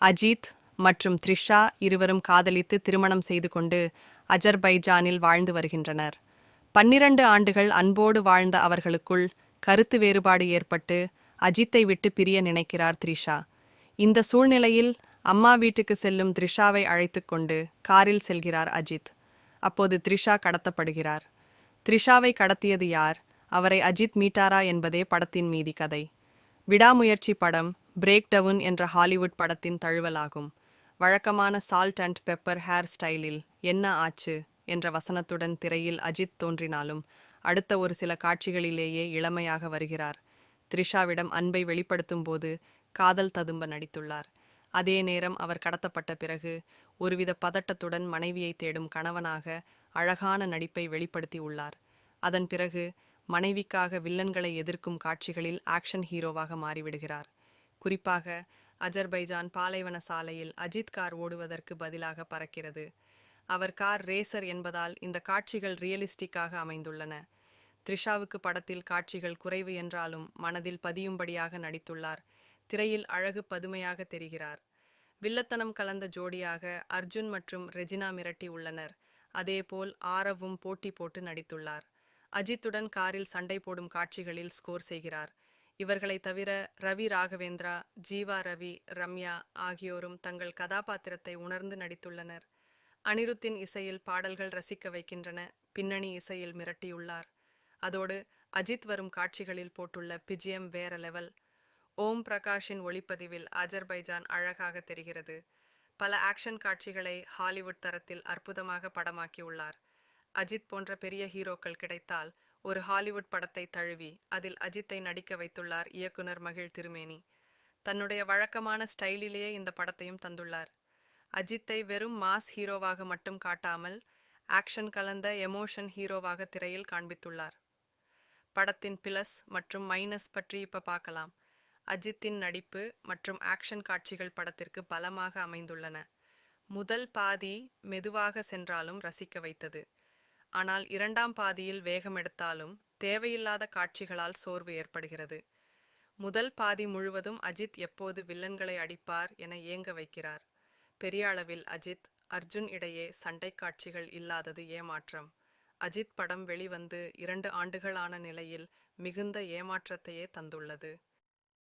அஜித் மற்றும் த்ரிஷா இருவரும் காதலித்து திருமணம் செய்து கொண்டு அஜர்பைஜானில் வாழ்ந்து வருகின்றனர். 12 ஆண்டுகள் அன்போடு வாழ்ந்த அவர்களுக்குள் கருத்து வேறுபாடு ஏற்பட்டு அஜித்தை விட்டு பிரிய நினைக்கிறார் த்ரிஷா. இந்த சூழ்நிலையில் அம்மா வீட்டுக்கு செல்லும் த்ரிஷாவை அழைத்து கொண்டு காரில் செல்கிறார் அஜித். அப்போது த்ரிஷா கடத்தப்படுகிறார். த்ரிஷாவை கடத்தியது யார், அவரை அஜித் மீட்டாரா என்பதே படத்தின் மீதி கதை. விடாமுயற்சி படம் பிரேக் டவுன் என்ற ஹாலிவுட் படத்தின் தழுவலாகும். வழக்கமான சால்ட் அண்ட் பெப்பர் ஹேர் ஸ்டைலில் என்ன ஆச்சு என்ற வசனத்துடன் திரையில் அஜித் தோன்றினாலும் அடுத்த ஒரு சில காட்சிகளிலேயே இளமையாக வருகிறார். த்ரிஷாவிடம் அன்பை வெளிப்படுத்தும் போது காதல் ததும்ப நடித்துள்ளார். அதே நேரம் அவர் கடத்தப்பட்ட பிறகு ஒருவித பதட்டத்துடன் மனைவியை தேடும் கணவனாக அழகான நடிப்பை வெளிப்படுத்தி உள்ளார். அதன் பிறகு மனைவிக்காக வில்லன்களை எதிர்க்கும் காட்சிகளில் ஆக்ஷன் ஹீரோவாக மாறிவிடுகிறார். குறிப்பாக அஜர்பைஜான் பாலைவன சாலையில் அஜித் கார் ஓடுவதற்கு பதிலாக பறக்கிறது. அவர் கார் ரேசர் என்பதால் இந்த காட்சிகள் ரியலிஸ்டிக்காக அமைந்துள்ளன. த்ரிஷாவுக்கு படத்தில் காட்சிகள் குறைவு என்றாலும் மனதில் பதியும்படியாக நடித்துள்ளார். திரையில் அழகு பதுமையாக தெரிகிறார். வில்லத்தனம் கலந்த ஜோடியாக அர்ஜுன் மற்றும் ரெஜினா மிரட்டி உள்ளனர். அதேபோல் ஆரவும் போட்டி போட்டு நடித்துள்ளார். அஜித்துடன் காரில் சண்டை போடும் காட்சிகளில் ஸ்கோர் செய்கிறார். இவர்களை தவிர ரவி ராகவேந்திரா, ஜீவா ரவி, ரம்யா ஆகியோரும் தங்கள் கதாபாத்திரத்தை உணர்ந்து நடித்துள்ளனர். அனிருத்தின் இசையில் பாடல்கள் ரசிக்க வைக்கின்றன. பின்னணி இசையில் மிரட்டியுள்ளார். அதோடு அஜித் வரும் காட்சிகளில் போட்டுள்ள பிஜிஎம் வேற லெவல். ஓம் பிரகாஷின் ஒளிப்பதிவில் அஜர்பைஜான் அழகாக தெரிகிறது. பல ஆக்ஷன் காட்சிகளை ஹாலிவுட் தரத்தில் அற்புதமாக படமாக்கியுள்ளார். அஜித் போன்ற பெரிய ஹீரோக்கள் கிடைத்தால் ஒரு ஹாலிவுட் படத்தை தழுவி அதில் அஜித்தை நடிக்க வைத்துள்ளார் இயக்குனர் மகிழ் திருமேனி. தன்னுடைய வழக்கமான ஸ்டைலிலேயே இந்த படத்தையும் தந்துள்ளார். அஜித்தை வெறும் மாஸ் ஹீரோவாக மட்டும் காட்டாமல் ஆக்ஷன் கலந்த எமோஷன் ஹீரோவாக திரையில் காண்பித்துள்ளார். படத்தின் பிளஸ் மற்றும் மைனஸ் பற்றி இப்ப பார்க்கலாம். அஜித்தின் நடிப்பு மற்றும் ஆக்ஷன் காட்சிகள் படத்திற்கு பலமாக அமைந்துள்ளன. முதல் பாதி மெதுவாக சென்றாலும் ரசிக்க வைத்தது. ஆனால் இரண்டாம் பாதியில் வேகம் எடுத்தாலும் தேவையில்லாத காட்சிகளால் சோர்வு ஏற்படுகிறது. முதல் பாதி முழுவதும் அஜித் எப்போது வில்லன்களை அடிப்பார் என ஏங்க வைக்கிறார். பெரிய அளவில் அஜித், அர்ஜுன் இடையே சண்டை காட்சிகள் இல்லாதது ஏமாற்றம். அஜித் படம் வெளிவந்து 2 ஆண்டுகளான நிலையில் மிகுந்த ஏமாற்றத்தையே தந்துள்ளது.